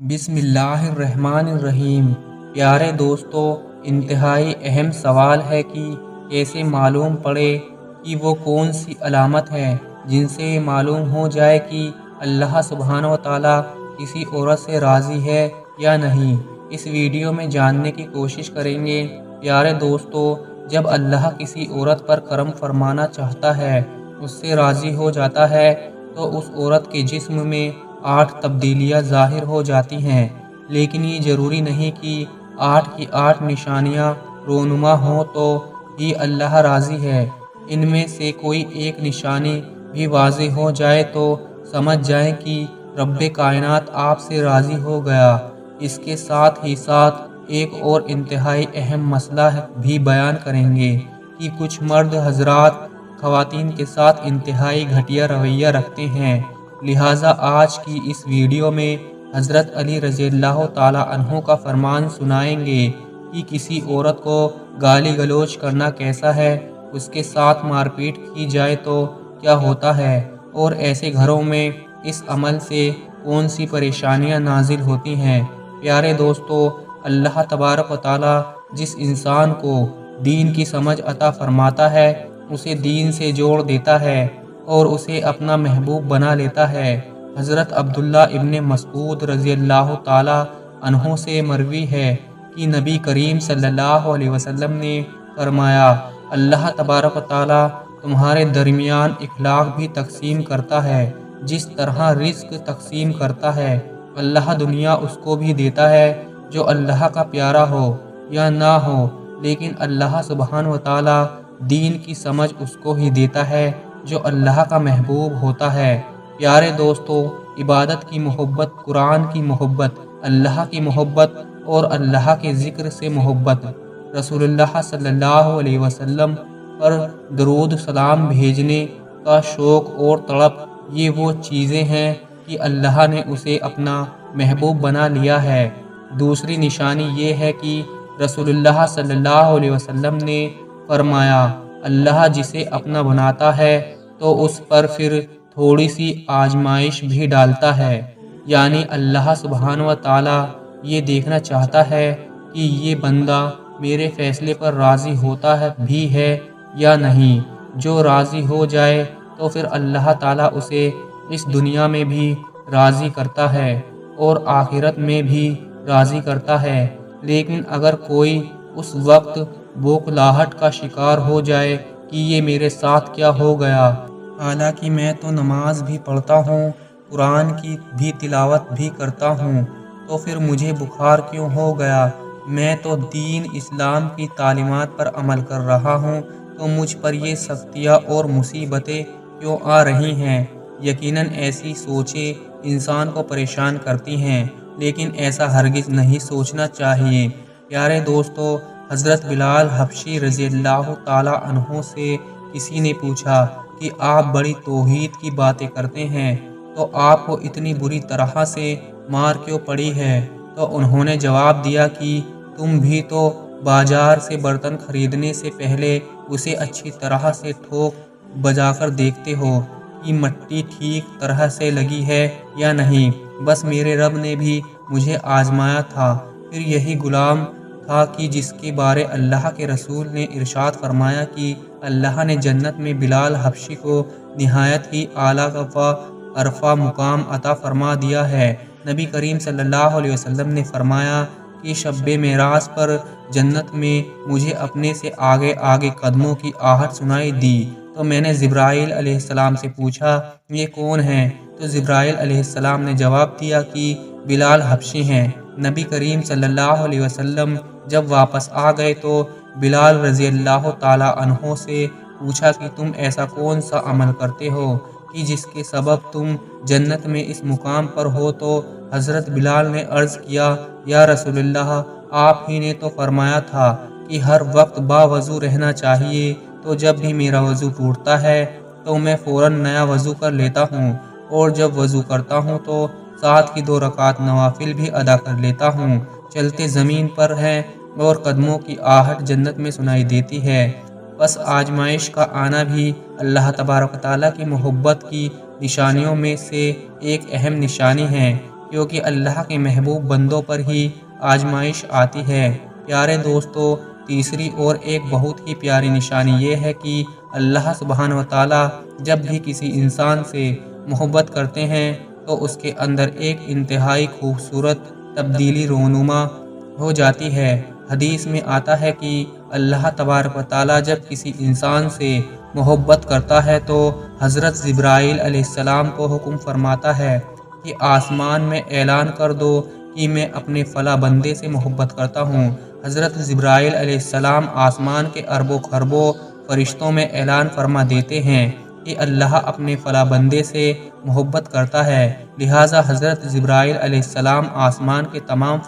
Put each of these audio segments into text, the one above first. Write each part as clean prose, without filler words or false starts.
بسم اللہ الرحمن الرحیم۔ پیارے دوستو، انتہائی اہم سوال ہے کہ کیسے معلوم پڑے کہ وہ کون سی علامت ہے جن سے معلوم ہو جائے کہ اللہ سبحانہ و تعالیٰ کسی عورت سے راضی ہے یا نہیں۔ اس ویڈیو میں جاننے کی کوشش کریں گے۔ پیارے دوستو، جب اللہ کسی عورت پر کرم فرمانا چاہتا ہے، اس سے راضی ہو جاتا ہے، تو اس عورت کے جسم میں 8 تبدیلیاں ظاہر ہو جاتی ہیں، لیکن یہ ضروری نہیں کہ 8 کی 8 نشانیاں رونما ہوں تو ہی اللہ راضی ہے۔ ان میں سے کوئی ایک نشانی بھی واضح ہو جائے تو سمجھ جائیں کہ رب کائنات آپ سے راضی ہو گیا۔ اس کے ساتھ ہی ساتھ ایک اور انتہائی اہم مسئلہ بھی بیان کریں گے کہ کچھ مرد حضرات خواتین کے ساتھ انتہائی گھٹیا رویہ رکھتے ہیں، لہٰذا آج کی اس ویڈیو میں حضرت علی رضی اللہ تعالیٰ عنہ کا فرمان سنائیں گے کہ کسی عورت کو گالی گلوچ کرنا کیسا ہے، اس کے ساتھ مار پیٹ کی جائے تو کیا ہوتا ہے، اور ایسے گھروں میں اس عمل سے کون سی پریشانیاں نازل ہوتی ہیں۔ پیارے دوستو، اللہ تبارک و تعالیٰ جس انسان کو دین کی سمجھ عطا فرماتا ہے، اسے دین سے جوڑ دیتا ہے اور اسے اپنا محبوب بنا لیتا ہے۔ حضرت عبداللہ ابن مسعود رضی اللہ تعالیٰ عنہ سے مروی ہے کہ نبی کریم صلی اللہ علیہ وسلم نے فرمایا، اللہ تبارک و تعالیٰ تمہارے درمیان اخلاق بھی تقسیم کرتا ہے، جس طرح رزق تقسیم کرتا ہے۔ اللہ دنیا اس کو بھی دیتا ہے جو اللہ کا پیارا ہو یا نہ ہو، لیکن اللہ سبحانہ و تعالیٰ دین کی سمجھ اس کو ہی دیتا ہے جو اللہ کا محبوب ہوتا ہے۔ پیارے دوستو، عبادت کی محبت، قرآن کی محبت، اللہ کی محبت اور اللہ کے ذکر سے محبت، رسول اللہ صلی اللہ علیہ وسلم پر درود سلام بھیجنے کا شوق اور تڑپ، یہ وہ چیزیں ہیں کہ اللہ نے اسے اپنا محبوب بنا لیا ہے۔ دوسری نشانی یہ ہے کہ رسول اللہ صلی اللہ علیہ وسلم نے فرمایا، اللہ جسے اپنا بناتا ہے تو اس پر پھر تھوڑی سی آزمائش بھی ڈالتا ہے، یعنی اللہ سبحانہ و تعالیٰ یہ دیکھنا چاہتا ہے کہ یہ بندہ میرے فیصلے پر راضی ہوتا ہے بھی ہے یا نہیں۔ جو راضی ہو جائے تو پھر اللہ تعالیٰ اسے اس دنیا میں بھی راضی کرتا ہے اور آخرت میں بھی راضی کرتا ہے، لیکن اگر کوئی اس وقت بوکھلاہٹ کا شکار ہو جائے کہ یہ میرے ساتھ کیا ہو گیا، حالانکہ میں تو نماز بھی پڑھتا ہوں، قرآن کی بھی تلاوت بھی کرتا ہوں، تو پھر مجھے بخار کیوں ہو گیا؟ میں تو دین اسلام کی تعلیمات پر عمل کر رہا ہوں، تو مجھ پر یہ سختیاں اور مصیبتیں کیوں آ رہی ہیں؟ یقیناً ایسی سوچیں انسان کو پریشان کرتی ہیں، لیکن ایسا ہرگز نہیں سوچنا چاہیے۔ پیارے دوستو، حضرت بلال حبشی رضی اللہ تعالیٰ عنہ سے کسی نے پوچھا کہ آپ بڑی توحید کی باتیں کرتے ہیں، تو آپ کو اتنی بری طرح سے مار کیوں پڑی ہے؟ تو انہوں نے جواب دیا کہ تم بھی تو بازار سے برتن خریدنے سے پہلے اسے اچھی طرح سے ٹھوک بجا کر دیکھتے ہو کہ مٹی ٹھیک طرح سے لگی ہے یا نہیں۔ بس میرے رب نے بھی مجھے آزمایا تھا۔ پھر یہی غلام تھا کہ جس کے بارے اللہ کے رسول نے ارشاد فرمایا کہ اللہ نے جنت میں بلال حبشی کو نہایت ہی اعلیٰ و عرفہ مقام عطا فرما دیا ہے۔ نبی کریم صلی اللہ علیہ وسلم نے فرمایا کہ شب معراج پر جنت میں مجھے اپنے سے آگے آگے قدموں کی آہٹ سنائی دی، تو میں نے جبرائیل علیہ السلام سے پوچھا، یہ کون ہیں؟ تو جبرائیل علیہ السلام نے جواب دیا کہ بلال حبشی ہیں۔ نبی کریم صلی اللہ علیہ وسلم جب واپس آ گئے تو بلال رضی اللہ تعالیٰ عنہ سے پوچھا کہ تم ایسا کون سا عمل کرتے ہو کہ جس کے سبب تم جنت میں اس مقام پر ہو؟ تو حضرت بلال نے عرض کیا، یا رسول اللہ، آپ ہی نے تو فرمایا تھا کہ ہر وقت باوضو رہنا چاہیے، تو جب بھی میرا وضو ٹوٹتا ہے تو میں فوراً نیا وضو کر لیتا ہوں، اور جب وضو کرتا ہوں تو ساتھ کی 2 رکعت نوافل بھی ادا کر لیتا ہوں۔ چلتے زمین پر ہیں اور قدموں کی آہٹ جنت میں سنائی دیتی ہے۔ بس آزمائش کا آنا بھی اللہ تبارک و تعالیٰ کی محبت کی نشانیوں میں سے ایک اہم نشانی ہے۔ کیونکہ اللہ کے محبوب بندوں پر ہی آزمائش آتی ہے۔ پیارے دوستو، تیسری اور ایک بہت ہی پیاری نشانی یہ ہے کہ اللہ سبحانہ و تعالیٰ جب بھی کسی انسان سے محبت کرتے ہیں تو اس کے اندر ایک انتہائی خوبصورت تبدیلی رونما ہو جاتی ہے۔ حدیث میں آتا ہے کہ اللہ تبارک و تعالیٰ جب کسی انسان سے محبت کرتا ہے تو حضرت جبرائیل علیہ السلام کو حکم فرماتا ہے کہ آسمان میں اعلان کر دو کہ میں اپنے فلاں بندے سے محبت کرتا ہوں۔ حضرت جبرائیل علیہ السلام آسمان کے اربوں خربوں فرشتوں میں اعلان فرما دیتے ہیں کہ اللہ اپنے فلاں بندے سے محبت کرتا ہے، لہٰذا حضرت جبرائیل علیہ السلام آسمان کے تمام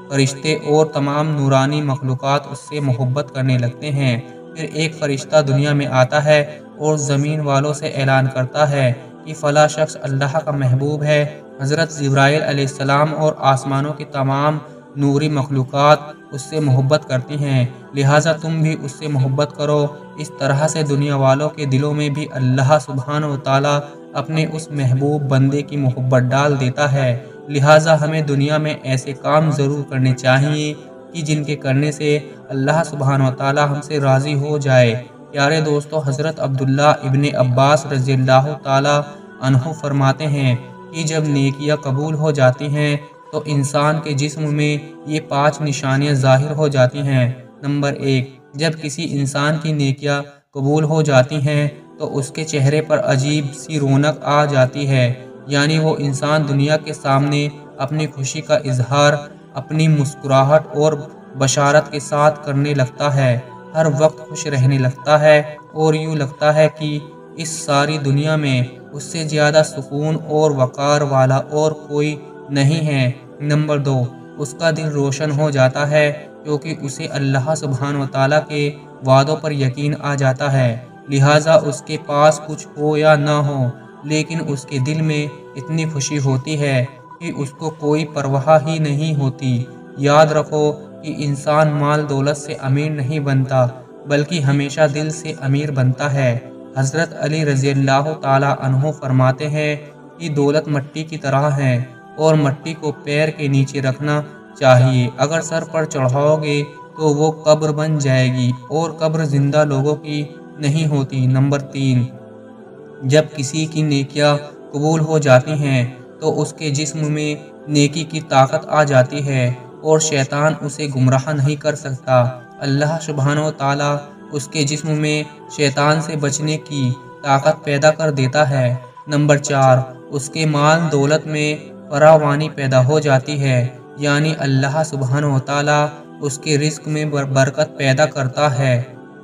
فرشتے اور تمام نورانی مخلوقات اس سے محبت کرنے لگتے ہیں۔ پھر ایک فرشتہ دنیا میں آتا ہے اور زمین والوں سے اعلان کرتا ہے کہ فلاں شخص اللہ کا محبوب ہے۔ حضرت جبرائیل علیہ السلام اور آسمانوں کی تمام نوری مخلوقات اس سے محبت کرتی ہیں، لہٰذا تم بھی اس سے محبت کرو۔ اس طرح سے دنیا والوں کے دلوں میں بھی اللہ سبحانہ و تعالیٰ اپنے اس محبوب بندے کی محبت ڈال دیتا ہے، لہٰذا ہمیں دنیا میں ایسے کام ضرور کرنے چاہیے کہ جن کے کرنے سے اللہ سبحانہ و تعالیٰ ہم سے راضی ہو جائے۔ پیارے دوستو، حضرت عبداللہ ابن عباس رضی اللہ تعالیٰ عنہ فرماتے ہیں کہ جب نیکیاں قبول ہو جاتی ہیں تو انسان کے جسم میں یہ 5 نشانیاں ظاہر ہو جاتی ہیں۔ نمبر 1، جب کسی انسان کی نیکیاں قبول ہو جاتی ہیں تو اس کے چہرے پر عجیب سی رونق آ جاتی ہے، یعنی وہ انسان دنیا کے سامنے اپنی خوشی کا اظہار اپنی مسکراہٹ اور بشارت کے ساتھ کرنے لگتا ہے، ہر وقت خوش رہنے لگتا ہے اور یوں لگتا ہے کہ اس ساری دنیا میں اس سے زیادہ سکون اور وقار والا اور کوئی نہیں ہے۔ نمبر 2، اس کا دل روشن ہو جاتا ہے کیونکہ اسے اللہ سبحانہ و تعالیٰ کے وعدوں پر یقین آ جاتا ہے، لہٰذا اس کے پاس کچھ ہو یا نہ ہو لیکن اس کے دل میں اتنی خوشی ہوتی ہے کہ اس کو کوئی پرواہ ہی نہیں ہوتی۔ یاد رکھو کہ انسان مال دولت سے امیر نہیں بنتا بلکہ ہمیشہ دل سے امیر بنتا ہے۔ حضرت علی رضی اللہ تعالیٰ عنہ فرماتے ہیں کہ دولت مٹی کی طرح ہے اور مٹی کو پیر کے نیچے رکھنا چاہیے، اگر سر پر چڑھاؤ گے تو وہ قبر بن جائے گی اور قبر زندہ لوگوں کی نہیں ہوتی۔ نمبر 3، جب کسی کی نیکیاں قبول ہو جاتی ہیں تو اس کے جسم میں نیکی کی طاقت آ جاتی ہے اور شیطان اسے گمراہ نہیں کر سکتا۔ اللہ سبحانہ و تعالیٰ اس کے جسم میں شیطان سے بچنے کی طاقت پیدا کر دیتا ہے۔ نمبر 4، اس کے مال دولت میں فراوانی پیدا ہو جاتی ہے، یعنی اللہ سبحانہ و تعالیٰ اس کے رزق میں برکت پیدا کرتا ہے۔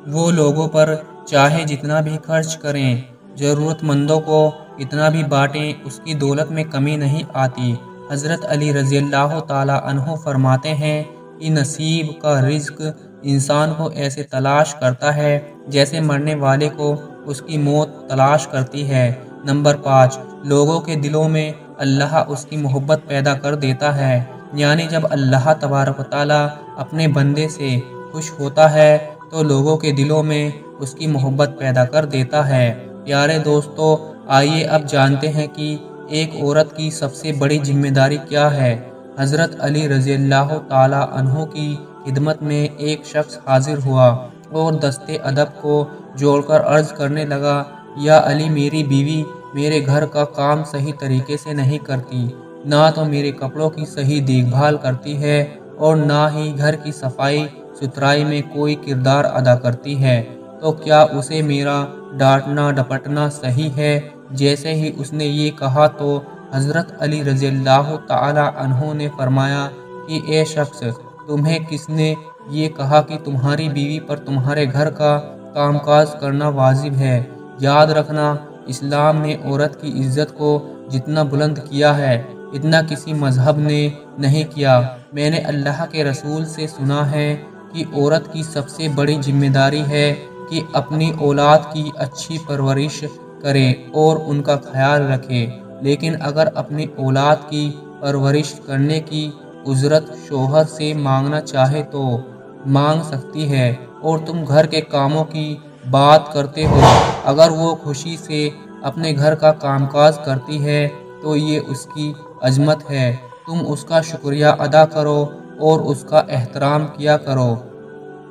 وہ لوگوں پر چاہے جتنا بھی خرچ کریں، ضرورت مندوں کو کتنا بھی بانٹیں، اس کی دولت میں کمی نہیں آتی۔ حضرت علی رضی اللہ تعالیٰ عنہ فرماتے ہیں کہ نصیب کا رزق انسان کو ایسے تلاش کرتا ہے جیسے مرنے والے کو اس کی موت تلاش کرتی ہے۔ نمبر 5، لوگوں کے دلوں میں اللہ اس کی محبت پیدا کر دیتا ہے، یعنی جب اللہ تبارک و تعالیٰ اپنے بندے سے خوش ہوتا ہے تو لوگوں کے دلوں میں اس کی محبت پیدا کر دیتا ہے۔ پیارے دوستو، آئیے اب جانتے ہیں کہ ایک عورت کی سب سے بڑی ذمہ داری کیا ہے۔ حضرت علی رضی اللہ تعالیٰ عنہ کی خدمت میں ایک شخص حاضر ہوا اور دستے ادب کو جوڑ کر عرض کرنے لگا، یا علی، میری بیوی میرے گھر کا کام صحیح طریقے سے نہیں کرتی، نہ تو میرے کپڑوں کی صحیح دیکھ بھال کرتی ہے اور نہ ہی گھر کی صفائی ستھرائی میں کوئی کردار ادا کرتی ہے، تو کیا اسے میرا ڈانٹنا ڈپٹنا صحیح ہے؟ جیسے ہی اس نے یہ کہا تو حضرت علی رضی اللہ تعالیٰ عنہ نے فرمایا کہ اے شخص، تمہیں کس نے یہ کہا کہ تمہاری بیوی پر تمہارے گھر کا کام کاج کرنا واجب ہے؟ یاد رکھنا، اسلام نے عورت کی عزت کو جتنا بلند کیا ہے اتنا کسی مذہب نے نہیں کیا۔ میں نے اللہ کے رسول سے سنا ہے کہ عورت کی سب سے بڑی ذمہ داری ہے کہ اپنی اولاد کی اچھی پرورش کرے اور ان کا خیال رکھے، لیکن اگر اپنی اولاد کی پرورش کرنے کی اجرت شوہر سے مانگنا چاہے تو مانگ سکتی ہے، اور تم گھر کے کاموں کی بات کرتے ہو، اگر وہ خوشی سے اپنے گھر کا کام کاج کرتی ہے تو یہ اس کی عظمت ہے، تم اس کا شکریہ ادا کرو اور اس کا احترام کیا کرو۔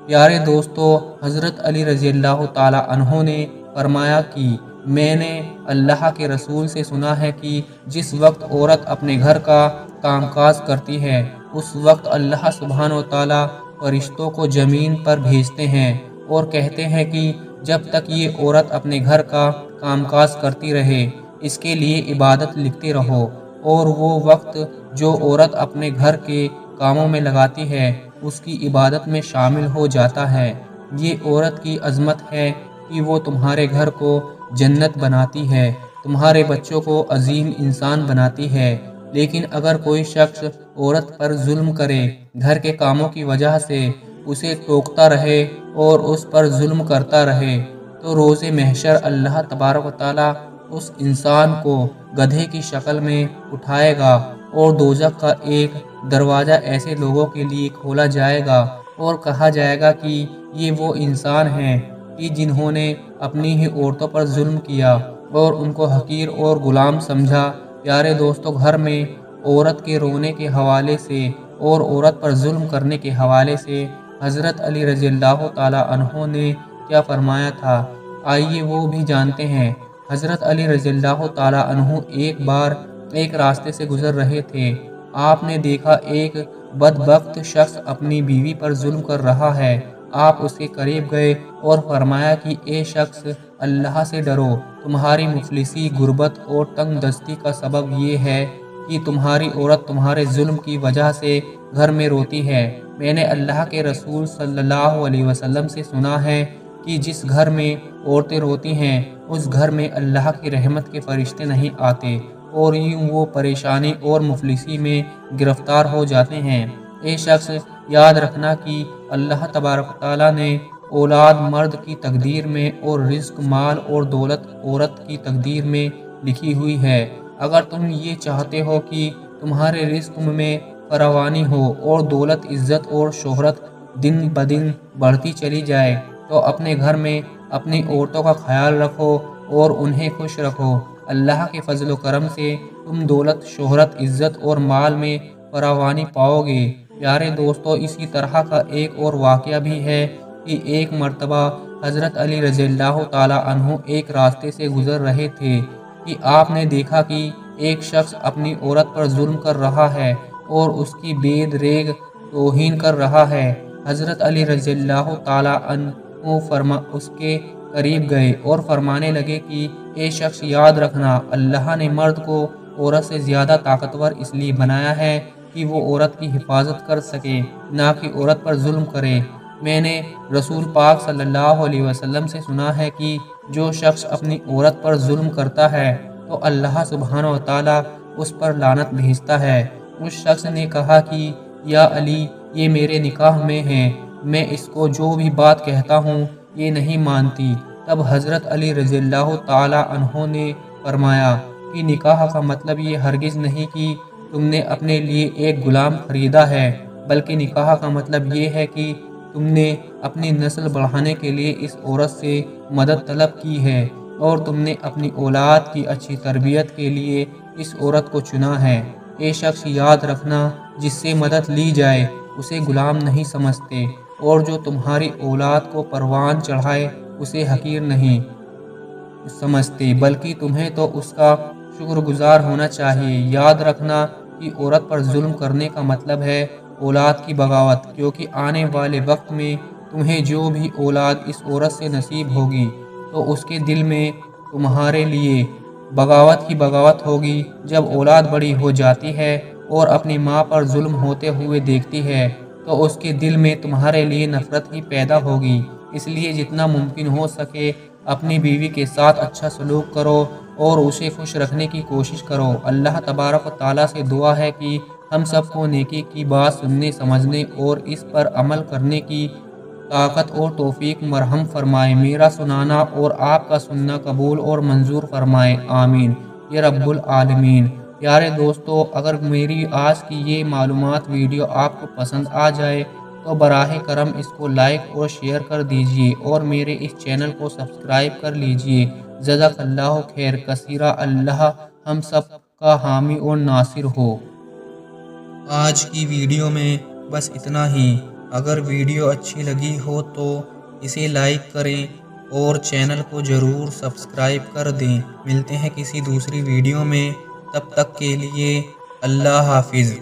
پیارے دوستو، حضرت علی رضی اللہ تعالیٰ عنہ نے فرمایا کہ میں نے اللہ کے رسول سے سنا ہے کہ جس وقت عورت اپنے گھر کا کام کاج کرتی ہے، اس وقت اللہ سبحانہ و تعالیٰ فرشتوں کو زمین پر بھیجتے ہیں اور کہتے ہیں کہ جب تک یہ عورت اپنے گھر کا کام کاج کرتی رہے، اس کے لیے عبادت لکھتے رہو، اور وہ وقت جو عورت اپنے گھر کے کاموں میں لگاتی ہے اس کی عبادت میں شامل ہو جاتا ہے۔ یہ عورت کی عظمت ہے کہ وہ تمہارے گھر کو جنت بناتی ہے، تمہارے بچوں کو عظیم انسان بناتی ہے۔ لیکن اگر کوئی شخص عورت پر ظلم کرے، گھر کے کاموں کی وجہ سے اسے ٹوکتا رہے اور اس پر ظلم کرتا رہے، تو روز محشر اللہ تبارک و تعالیٰ اس انسان کو گدھے کی شکل میں اٹھائے گا اور دوزخ کا ایک دروازہ ایسے لوگوں کے لیے کھولا جائے گا اور کہا جائے گا کہ یہ وہ انسان ہیں کہ جنہوں نے اپنی ہی عورتوں پر ظلم کیا اور ان کو حقیر اور غلام سمجھا۔ پیارے دوستو، گھر میں عورت کے رونے کے حوالے سے اور عورت پر ظلم کرنے کے حوالے سے حضرت علی رضی اللہ تعالیٰ عنہ نے کیا فرمایا تھا، آئیے وہ بھی جانتے ہیں۔ حضرت علی رضی اللہ تعالیٰ عنہ ایک بار ایک راستے سے گزر رہے تھے۔ آپ نے دیکھا ایک بدبخت شخص اپنی بیوی پر ظلم کر رہا ہے۔ آپ اس کے قریب گئے اور فرمایا کہ اے شخص، اللہ سے ڈرو، تمہاری مفلسی، غربت اور تنگ دستی کا سبب یہ ہے کہ تمہاری عورت تمہارے ظلم کی وجہ سے گھر میں روتی ہے۔ میں نے اللہ کے رسول صلی اللہ علیہ وسلم سے سنا ہے کہ جس گھر میں عورتیں روتی ہیں اس گھر میں اللہ کی رحمت کے فرشتے نہیں آتے اور یوں وہ پریشانی اور مفلسی میں گرفتار ہو جاتے ہیں۔ اے شخص، یاد رکھنا کہ اللہ تبارک تعالیٰ نے اولاد مرد کی تقدیر میں اور رزق، مال اور دولت عورت کی تقدیر میں لکھی ہوئی ہے۔ اگر تم یہ چاہتے ہو کہ تمہارے رزق میں فراوانی ہو اور دولت، عزت اور شہرت دن بدن بڑھتی چلی جائے، تو اپنے گھر میں اپنی عورتوں کا خیال رکھو اور انہیں خوش رکھو۔ اللہ کے فضل و کرم سے تم دولت، شہرت، عزت اور مال میں فراوانی پاؤ گے۔ پیارے دوستو، اسی طرح کا ایک اور واقعہ بھی ہے کہ ایک مرتبہ حضرت علی رضی اللہ تعالیٰ عنہ ایک راستے سے گزر رہے تھے کہ آپ نے دیکھا کہ ایک شخص اپنی عورت پر ظلم کر رہا ہے اور اس کی بے دریغ توہین کر رہا ہے۔ حضرت علی رضی اللہ تعالیٰ عنہ اس کے قریب گئے اور فرمانے لگے کہ اے شخص، یاد رکھنا، اللہ نے مرد کو عورت سے زیادہ طاقتور اس لیے بنایا ہے کہ وہ عورت کی حفاظت کر سکے، نہ کہ عورت پر ظلم کرے۔ میں نے رسول پاک صلی اللہ علیہ وسلم سے سنا ہے کہ جو شخص اپنی عورت پر ظلم کرتا ہے تو اللہ سبحانہ و تعالیٰ اس پر لعنت بھیجتا ہے۔ اس شخص نے کہا کہ یا علی، یہ میرے نکاح میں ہے، میں اس کو جو بھی بات کہتا ہوں یہ نہیں مانتی۔ تب حضرت علی رضی اللہ تعالیٰ عنہ نے فرمایا کہ نکاح کا مطلب یہ ہرگز نہیں کہ تم نے اپنے لیے ایک غلام خریدا ہے، بلکہ نکاح کا مطلب یہ ہے کہ تم نے اپنی نسل بڑھانے کے لیے اس عورت سے مدد طلب کی ہے اور تم نے اپنی اولاد کی اچھی تربیت کے لیے اس عورت کو چنا ہے۔ اے شخص، یاد رکھنا، جس سے مدد لی جائے اسے غلام نہیں سمجھتے، اور جو تمہاری اولاد کو پروان چڑھائے اسے حقیر نہیں سمجھتے، بلکہ تمہیں تو اس کا شکر گزار ہونا چاہیے۔ یاد رکھنا کہ عورت پر ظلم کرنے کا مطلب ہے اولاد کی بغاوت، کیونکہ آنے والے وقت میں تمہیں جو بھی اولاد اس عورت سے نصیب ہوگی تو اس کے دل میں تمہارے لیے بغاوت ہی بغاوت ہوگی۔ جب اولاد بڑی ہو جاتی ہے اور اپنی ماں پر ظلم ہوتے ہوئے دیکھتی ہے تو اس کے دل میں تمہارے لیے نفرت ہی پیدا ہوگی۔ اس لیے جتنا ممکن ہو سکے اپنی بیوی کے ساتھ اچھا سلوک کرو اور اسے خوش رکھنے کی کوشش کرو۔ اللہ تبارک و تعالیٰ سے دعا ہے کہ ہم سب کو نیکی کی بات سننے، سمجھنے اور اس پر عمل کرنے کی طاقت اور توفیق مرحم فرمائے۔ میرا سنانا اور آپ کا سننا قبول اور منظور فرمائے، آمین یا رب العالمین۔ پیارے دوستو، اگر میری آج کی یہ معلومات ویڈیو آپ کو پسند آ جائے تو براہ کرم اس کو لائک اور شیئر کر دیجئے اور میرے اس چینل کو سبسکرائب کر لیجئے۔ جزاک اللہ خیر کثیرہ۔ اللہ ہم سب کا حامی اور ناصر ہو۔ آج کی ویڈیو میں بس اتنا ہی۔ اگر ویڈیو اچھی لگی ہو تو اسے لائک کریں اور چینل کو ضرور سبسکرائب کر دیں۔ ملتے ہیں کسی دوسری ویڈیو میں، تب تک کے لیے اللہ حافظ۔